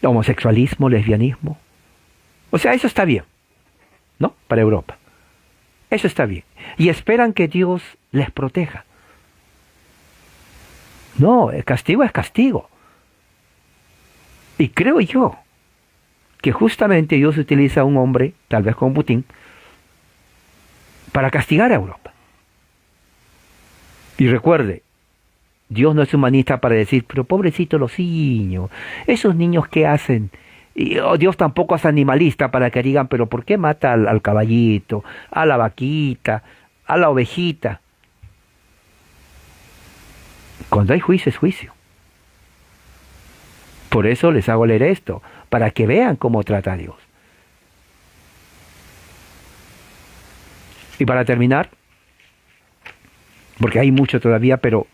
Homosexualismo, lesbianismo. O sea, eso está bien, ¿no? Para Europa. Eso está bien. Y esperan que Dios les proteja. No, el castigo es castigo. Y creo yo que justamente Dios utiliza a un hombre, tal vez como Putin, para castigar a Europa. Y recuerde, Dios no es humanista para decir, pero pobrecitos los niños, esos niños ¿qué hacen? Y Dios tampoco es animalista para que digan, pero ¿por qué mata al caballito, a la vaquita, a la ovejita? Cuando hay juicio es juicio. Por eso les hago leer esto, para que vean cómo trata a Dios. Y para terminar, porque hay mucho todavía, pero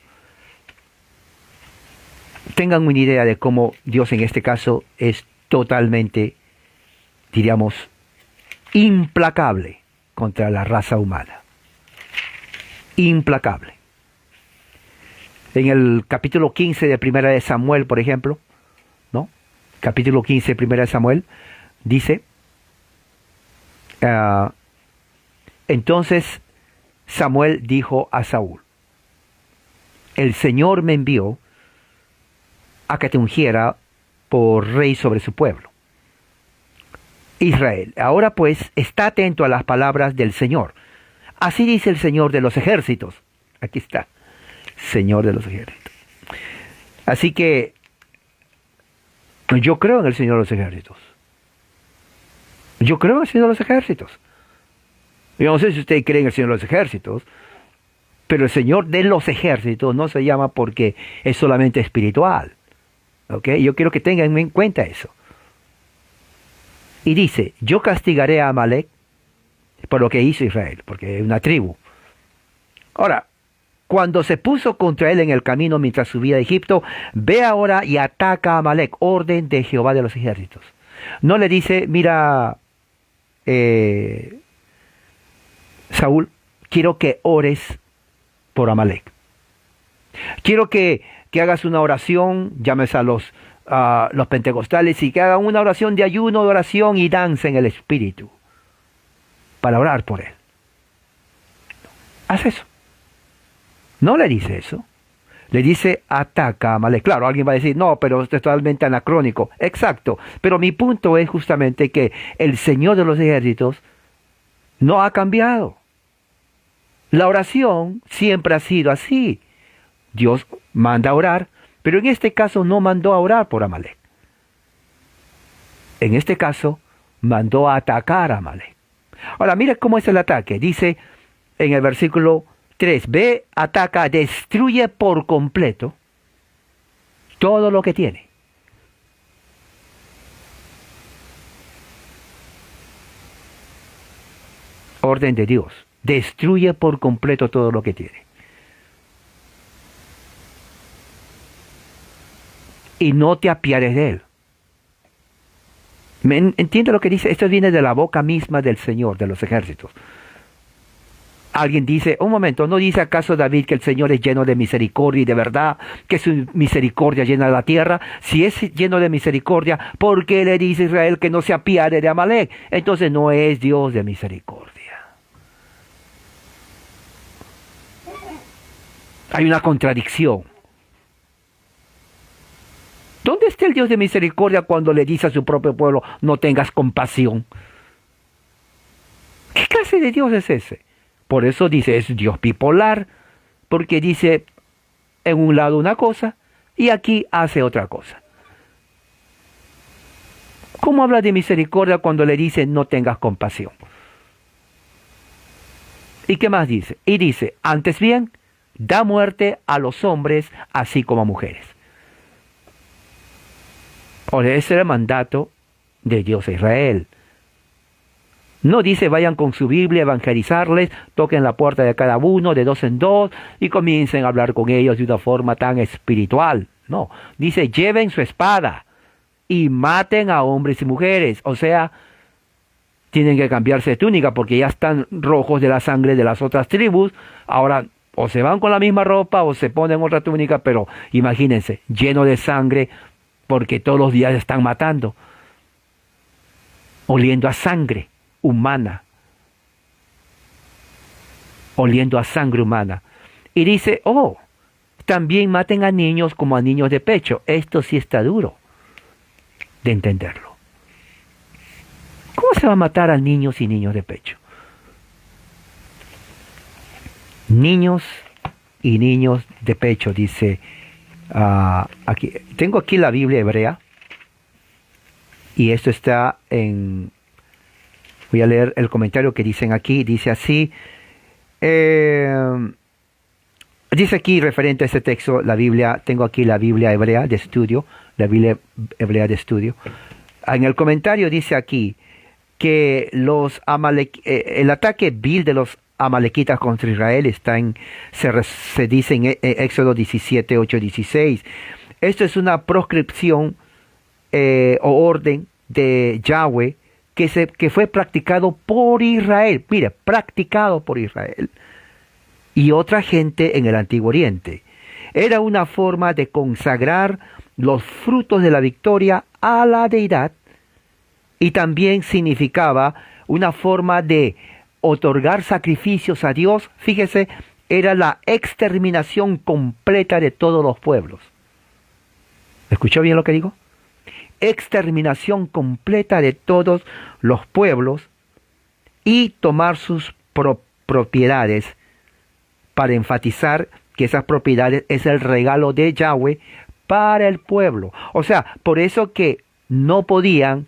tengan una idea de cómo Dios en este caso es totalmente, diríamos, implacable contra la raza humana. Implacable. En el capítulo 15 de Primera de Samuel, por ejemplo, ¿no? Capítulo 15 de Primera de Samuel, dice, entonces Samuel dijo a Saúl, el Señor me envió a que te ungiera por rey sobre su pueblo, Israel. Ahora pues, está atento a las palabras del Señor. Así dice el Señor de los ejércitos. Aquí está, Señor de los ejércitos. Así que yo creo en el Señor de los ejércitos. Yo creo en el Señor de los ejércitos. Yo no sé si usted cree en el Señor de los ejércitos, pero el Señor de los ejércitos no se llama porque es solamente espiritual. ¿Ok? Yo quiero que tengan en cuenta eso. Y dice, yo castigaré a Amalek por lo que hizo Israel, porque es una tribu. Ahora, cuando se puso contra él en el camino mientras subía de Egipto, ve ahora y ataca a Amalek, orden de Jehová de los ejércitos. No le dice, mira, Saúl, quiero que ores por Amalek. Quiero que hagas una oración, llames a los pentecostales y que hagan una oración de ayuno, de oración y danza en el espíritu para orar por él. Haz eso. No le dice eso. Le dice ataca a Amalek. Claro, alguien va a decir, no, pero esto es totalmente anacrónico. Exacto. Pero mi punto es justamente que el Señor de los ejércitos no ha cambiado. La oración siempre ha sido así. Dios manda a orar, pero en este caso no mandó a orar por Amalek. En este caso, mandó a atacar a Amalek. Ahora, mira cómo es el ataque. Dice en el versículo 3, ve, ataca, destruye por completo todo lo que tiene. Orden de Dios. Destruye por completo todo lo que tiene. Y no te apiades de él. ¿Entiende lo que dice? Esto viene de la boca misma del Señor, de los ejércitos. Alguien dice, un momento, ¿no dice acaso David que el Señor es lleno de misericordia y de verdad, que su misericordia llena la tierra? Si es lleno de misericordia, ¿por qué le dice a Israel que no se apiade de Amalek? Entonces no es Dios de misericordia. Hay una contradicción. ¿Dónde está el Dios de misericordia cuando le dice a su propio pueblo, no tengas compasión? ¿Qué clase de Dios es ese? Por eso dice, es Dios bipolar, porque dice en un lado una cosa y aquí hace otra cosa. ¿Cómo habla de misericordia cuando le dice, no tengas compasión? ¿Y qué más dice? Y dice, antes bien, da muerte a los hombres así como a mujeres. Ahora, ese era el mandato de Dios a Israel. No dice vayan con su Biblia a evangelizarles, toquen la puerta de cada uno de dos en dos y comiencen a hablar con ellos de una forma tan espiritual. No, dice lleven su espada y maten a hombres y mujeres. O sea, tienen que cambiarse de túnica porque ya están rojos de la sangre de las otras tribus. Ahora, o se van con la misma ropa o se ponen otra túnica, pero imagínense, lleno de sangre porque todos los días están matando, oliendo a sangre humana, oliendo a sangre humana. Y dice, oh, también maten a niños como a niños de pecho. Esto sí está duro de entenderlo. ¿Cómo se va a matar a niños y niños de pecho? Niños y niños de pecho, dice aquí. Tengo aquí la Biblia hebrea y esto está en... Voy a leer el comentario que dicen aquí. Dice así. Dice aquí referente a este texto, la Biblia, tengo aquí la Biblia hebrea de estudio, la Biblia hebrea de estudio. En el comentario dice aquí que el ataque vil de los amalequitas contra Israel está se dice en Éxodo 17, 8, 16. Esto es una proscripción o orden de Yahweh que fue practicado por Israel. Mire, practicado por Israel y otra gente en el Antiguo Oriente. Era una forma de consagrar los frutos de la victoria a la deidad y también significaba una forma de otorgar sacrificios a Dios. Fíjese, era la exterminación completa de todos los pueblos. ¿Escuchó bien lo que digo? Exterminación completa de todos los pueblos y tomar sus propiedades para enfatizar que esas propiedades es el regalo de Yahweh para el pueblo. O sea, por eso que no podían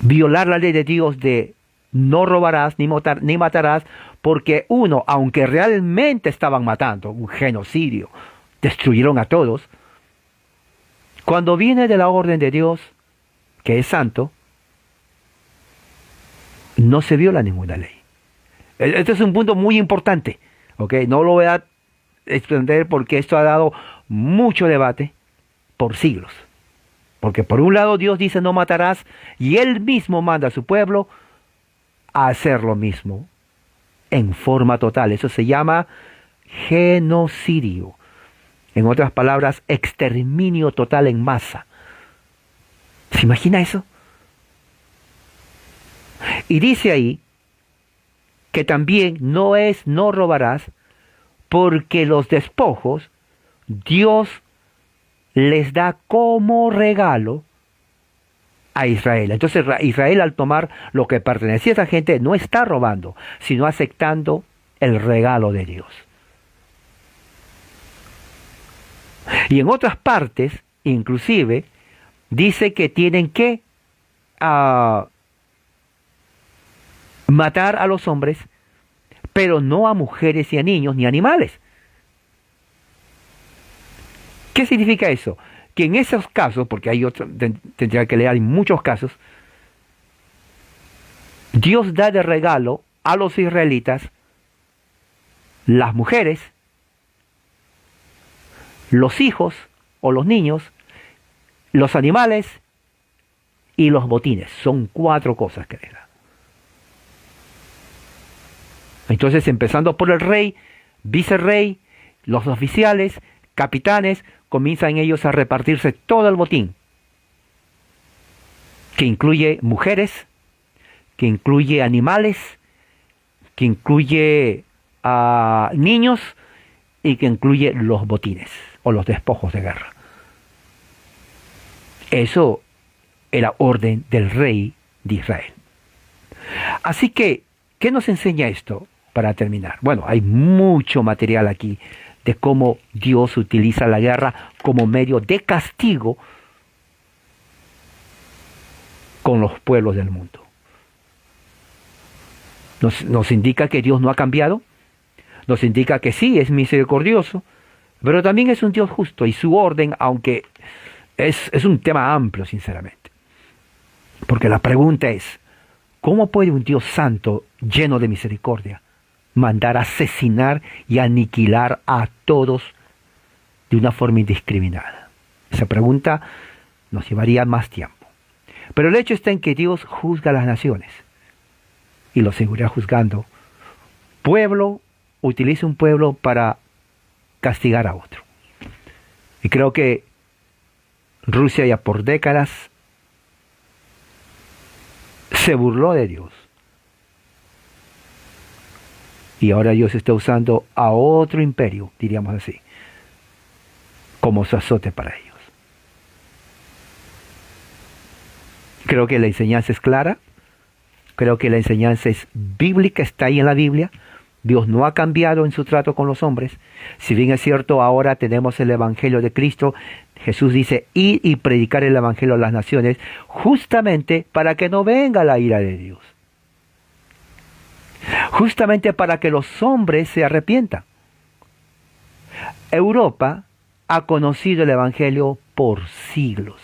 violar la ley de Dios de no robarás ni matarás, porque uno, aunque realmente estaban matando, un genocidio, destruyeron a todos. Cuando viene de la orden de Dios, que es santo, no se viola ninguna ley. Este es un punto muy importante, ¿ok? No lo voy a extender porque esto ha dado mucho debate por siglos. Porque por un lado Dios dice no matarás y Él mismo manda a su pueblo a hacer lo mismo en forma total. Eso se llama genocidio. En otras palabras, exterminio total en masa. ¿Se imagina eso? Y dice ahí que también no robarás, porque los despojos Dios les da como regalo a Israel. Entonces Israel, al tomar lo que pertenecía a esa gente, no está robando, sino aceptando el regalo de Dios. Y en otras partes, inclusive, dice que tienen que matar a los hombres, pero no a mujeres y a niños ni animales. ¿Qué significa eso? Que en esos casos, porque hay otros, tendría que leer, hay muchos casos, Dios da de regalo a los israelitas las mujeres, los hijos o los niños, los animales y los botines. Son 4 cosas que le da. Entonces, empezando por el rey, vicerrey, los oficiales, capitanes, comienzan ellos a repartirse todo el botín, que incluye mujeres, que incluye animales, que incluye niños y que incluye los botines o los despojos de guerra. Eso era orden del rey de Israel. Así que, ¿qué nos enseña esto para terminar? Bueno, hay mucho material aquí de cómo Dios utiliza la guerra como medio de castigo con los pueblos del mundo. Nos indica que Dios no ha cambiado, nos indica que sí, es misericordioso, pero también es un Dios justo, y su orden, aunque es un tema amplio, sinceramente. Porque la pregunta es, ¿cómo puede un Dios santo, lleno de misericordia, mandar a asesinar y aniquilar a todos de una forma indiscriminada? Esa pregunta nos llevaría más tiempo. Pero el hecho está en que Dios juzga a las naciones, y lo seguirá juzgando. Utiliza un pueblo para castigar a otro. Y creo que Rusia ya por décadas se burló de Dios. Y ahora Dios está usando a otro imperio, diríamos así, como su azote para ellos. Creo que la enseñanza es clara. Creo que la enseñanza es bíblica, está ahí en la Biblia. Dios no ha cambiado en su trato con los hombres. Si bien es cierto, ahora tenemos el Evangelio de Cristo. Jesús dice, id y predicar el Evangelio a las naciones, justamente para que no venga la ira de Dios. Justamente para que los hombres se arrepientan. Europa ha conocido el Evangelio por siglos.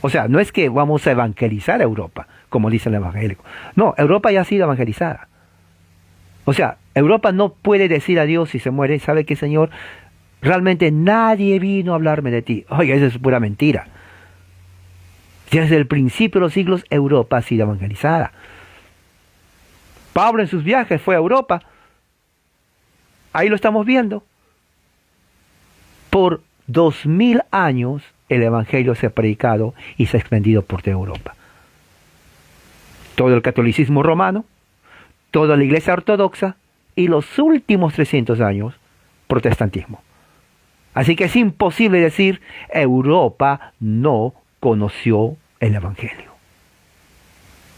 O sea, no es que vamos a evangelizar a Europa, como dice el evangélico. No, Europa ya ha sido evangelizada. O sea, Europa no puede decir a Dios si se muere, ¿sabe qué, Señor? Realmente nadie vino a hablarme de ti. Oiga, eso es pura mentira. Desde el principio de los siglos, Europa ha sido evangelizada. Pablo en sus viajes fue a Europa. Ahí lo estamos viendo. Por 2000 años el evangelio se ha predicado y se ha extendido por toda Europa. Todo el catolicismo romano, toda la iglesia ortodoxa y los últimos 300 años protestantismo. Así que es imposible decir Europa no conoció el evangelio.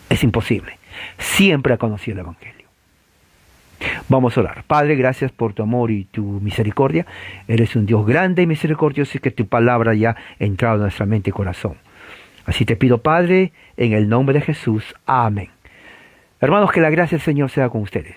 Es imposible. Siempre ha conocido el evangelio. Vamos a orar. Padre, gracias por tu amor y tu misericordia. Eres un Dios grande y misericordioso, y que tu palabra ya ha entrado en nuestra mente y corazón. Así te pido, Padre, en el nombre de Jesús. Amén. Hermanos, que la gracia del Señor sea con ustedes.